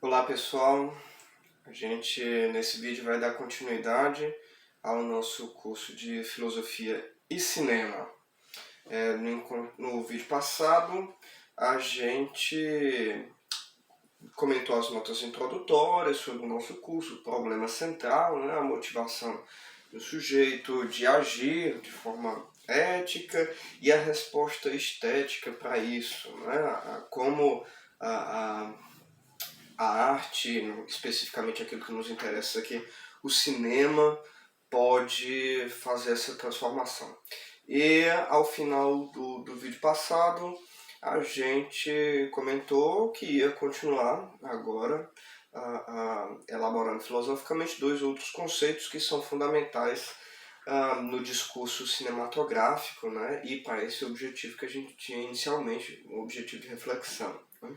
Olá pessoal, a gente nesse vídeo vai dar continuidade ao nosso curso de Filosofia e Cinema. No vídeo passado a gente comentou as notas introdutórias sobre o nosso curso, o problema central, né, a motivação do sujeito de agir de forma ética e a resposta estética para isso, né, como a arte, especificamente aquilo que nos interessa aqui, o cinema pode fazer essa transformação. E ao final do vídeo passado, a gente comentou que ia continuar agora elaborando filosoficamente dois outros conceitos que são fundamentais no discurso cinematográfico, né? E para esse objetivo que a gente tinha inicialmente, o objetivo de reflexão. Né?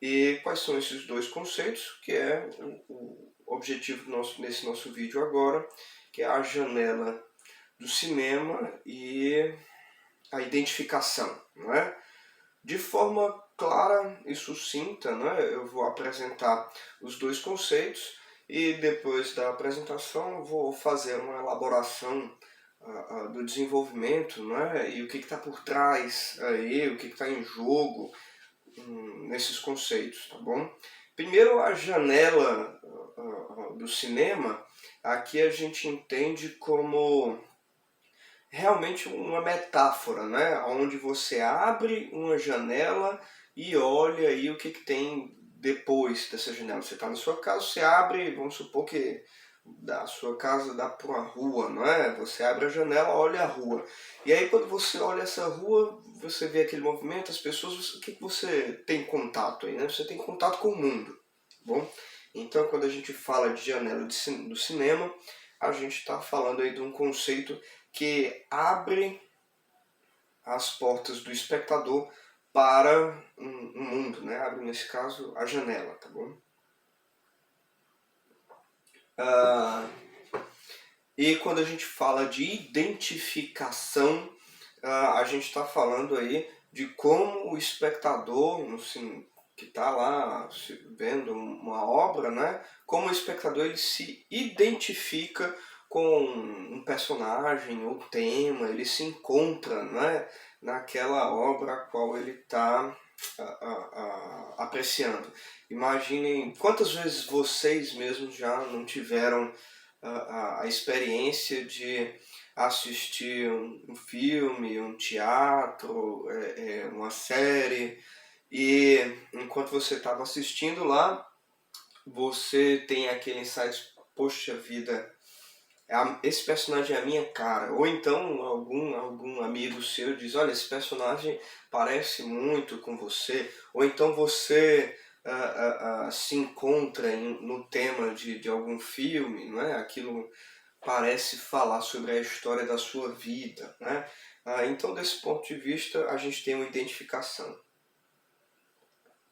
E quais são esses dois conceitos, que é o objetivo nesse nosso vídeo agora, que é a janela do cinema e a identificação, não é? De forma clara e sucinta, né, eu vou apresentar os dois conceitos e depois da apresentação vou fazer uma elaboração do desenvolvimento, né, e o que está por trás aí, o que está em jogo nesses conceitos, tá bom? Primeiro, a janela do cinema, aqui a gente entende como realmente uma metáfora, né? Onde você abre uma janela e olha aí o que tem depois dessa janela. Você está na sua casa, você abre, vamos supor que da sua casa dá para uma rua, não é? Você abre a janela, olha a rua. E aí quando você olha essa rua, você vê aquele movimento, as pessoas, o que você tem contato aí, né? Você tem contato com o mundo, bom? Então quando a gente fala de janela do cinema, a gente está falando aí de um conceito que abre as portas do espectador para um mundo, né? Abre, nesse caso, a janela, tá bom? E quando a gente fala de identificação, a gente está falando aí de como o espectador, assim, que está lá vendo uma obra, né? Como o espectador ele se identifica com um personagem ou tema, ele se encontra, né, naquela obra a qual ele está apreciando. Imaginem quantas vezes vocês mesmos já não tiveram a experiência de assistir um filme, um teatro, uma série, e enquanto você estava assistindo lá, você tem aquele insight, poxa vida, esse personagem é a minha cara. Ou então algum amigo seu diz, olha, esse personagem parece muito com você. Ou então você se encontra no tema de algum filme, não é? Aquilo parece falar sobre a história da sua vida, né? Então, desse ponto de vista, a gente tem uma identificação.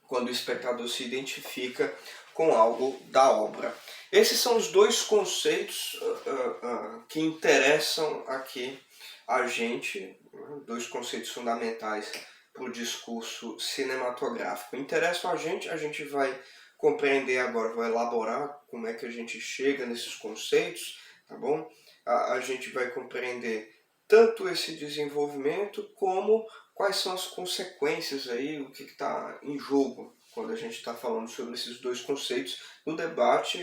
Quando o espectador se identifica com algo da obra. Esses são os dois conceitos que interessam aqui a gente, dois conceitos fundamentais para o discurso cinematográfico. Interessam a gente vai compreender agora, vai elaborar como é que a gente chega nesses conceitos, tá bom? A gente vai compreender tanto esse desenvolvimento como quais são as consequências aí, o que está em jogo quando a gente está falando sobre esses dois conceitos no debate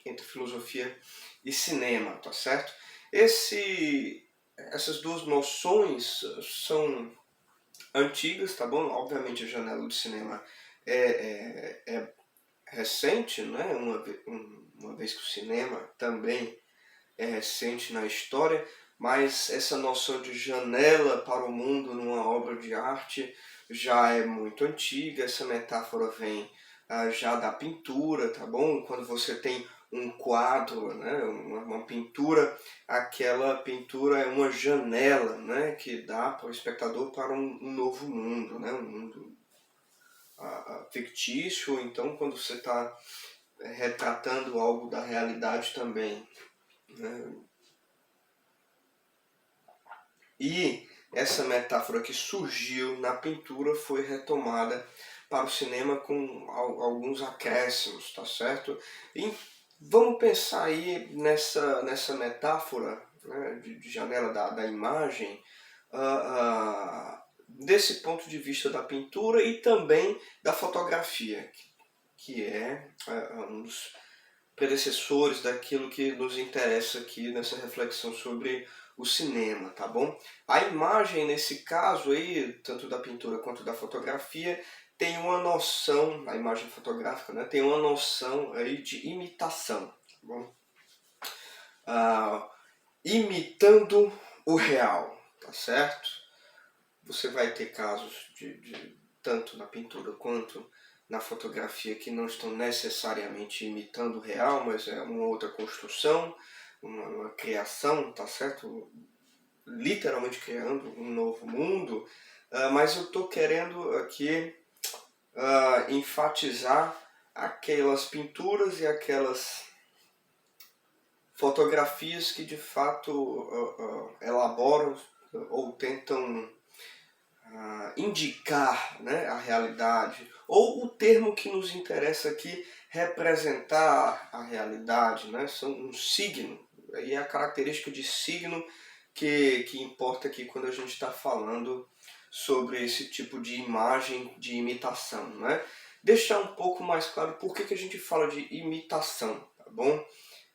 entre filosofia e cinema, tá certo? Essas duas noções são antigas, tá bom? Obviamente a janela do cinema é recente, né? Uma vez que o cinema também é recente na história, mas essa noção de janela para o mundo numa obra de arte já é muito antiga. Essa metáfora vem já da pintura, tá bom? Quando você tem um quadro, né, uma pintura, aquela pintura é uma janela, né, que dá para o espectador para um novo mundo, né, um mundo fictício, ou então quando você está retratando algo da realidade também, né? E essa metáfora que surgiu na pintura foi retomada para o cinema com alguns acréscimos, tá certo? E vamos pensar aí nessa metáfora, né, de janela da imagem, desse ponto de vista da pintura e também da fotografia, que é um dos predecessores daquilo que nos interessa aqui nessa reflexão sobre o cinema, tá bom? A imagem, nesse caso aí, tanto da pintura quanto da fotografia, tem uma noção, a imagem fotográfica, né, tem uma noção aí de imitação, tá bom? Imitando o real, tá certo? Você vai ter casos tanto na pintura quanto na fotografia que não estão necessariamente imitando o real, mas é uma outra construção, uma criação, tá certo? Literalmente criando um novo mundo, mas eu estou querendo aqui enfatizar aquelas pinturas e aquelas fotografias que de fato elaboram ou tentam indicar, né, a realidade, ou o termo que nos interessa aqui, representar a realidade, né, são um signo, e é a característica de signo que importa aqui quando a gente está falando sobre esse tipo de imagem de imitação, né? Deixar um pouco mais claro por que a gente fala de imitação, tá bom?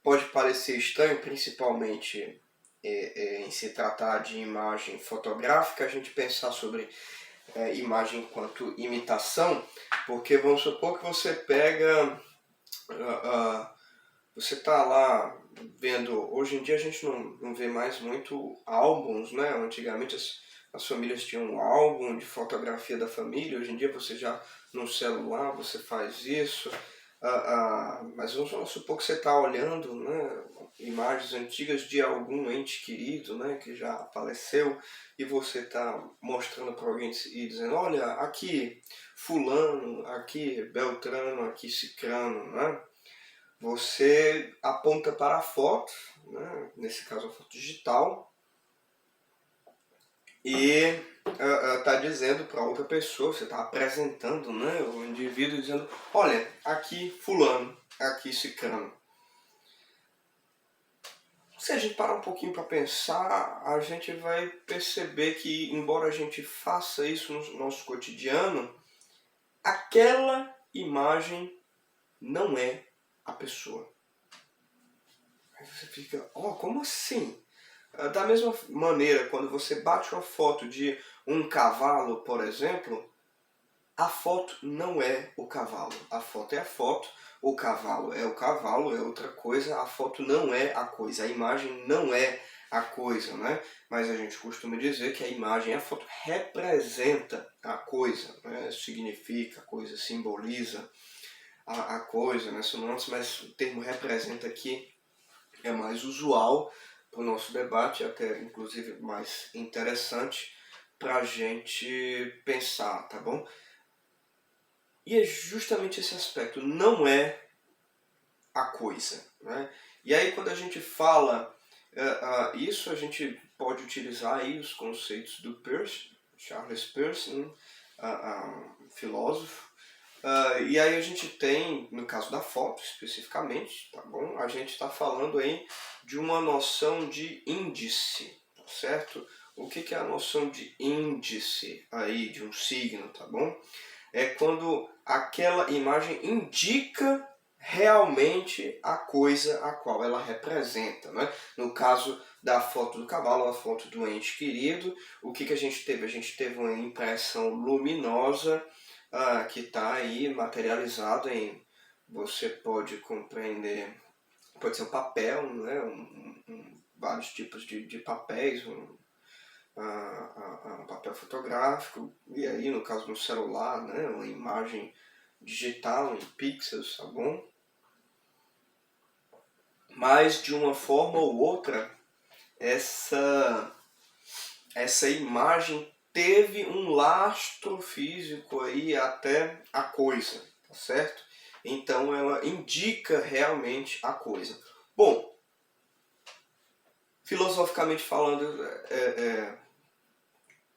Pode parecer estranho, principalmente em se tratar de imagem fotográfica, a gente pensar sobre imagem enquanto imitação, porque vamos supor que você pega, você está lá vendo, hoje em dia a gente não vê mais muito álbuns, né? Antigamente as famílias tinham um álbum de fotografia da família, hoje em dia você já no celular você faz isso, mas vamos supor que você está olhando, né, imagens antigas de algum ente querido, né, que já faleceu, e você está mostrando para alguém e dizendo, olha, aqui fulano, aqui beltrano, aqui cicrano, né? Você aponta para a foto, né, nesse caso a foto digital, e está dizendo para outra pessoa, você está apresentando, né, o indivíduo dizendo, olha, aqui fulano, aqui cicrano. Se a gente parar um pouquinho para pensar, a gente vai perceber que, embora a gente faça isso no nosso cotidiano, aquela imagem não é a pessoa. Aí você fica, como assim? Da mesma maneira, quando você bate uma foto de um cavalo, por exemplo, a foto não é o cavalo. A foto é a foto, o cavalo, é outra coisa, a foto não é a coisa, a imagem não é a coisa, né? Mas a gente costuma dizer que a imagem, a foto representa a coisa, né? Significa a coisa, simboliza a coisa, né? Mas o termo representa aqui é mais usual para o nosso debate, até inclusive mais interessante para a gente pensar, tá bom? E é justamente esse aspecto, não é a coisa, né? E aí quando a gente fala isso, a gente pode utilizar aí os conceitos do Peirce, Charles Peirce, filósofo. E aí a gente tem, no caso da foto especificamente, tá bom? A gente está falando aí de uma noção de índice, tá certo? O que é a noção de índice aí, de um signo, tá bom? É quando aquela imagem indica realmente a coisa a qual ela representa, né? No caso da foto do cavalo, a foto do ente querido, o que a gente teve? A gente teve uma impressão luminosa que está aí materializado em, você pode compreender, pode ser um papel, né? Vários tipos de papéis, papel fotográfico, e aí no caso do celular, né, uma imagem digital em pixels, tá bom? Mas de uma forma ou outra, essa imagem teve um lastro físico aí até a coisa, tá certo? Então ela indica realmente a coisa. Bom, filosoficamente falando,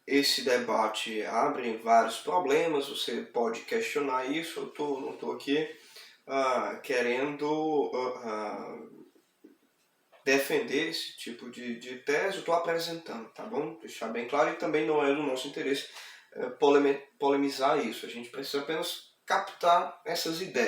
esse debate abre vários problemas, você pode questionar isso, não estou aqui querendo defender esse tipo de tese, eu estou apresentando, tá bom? Deixar bem claro, e também não é do nosso interesse polemizar isso, a gente precisa apenas captar essas ideias.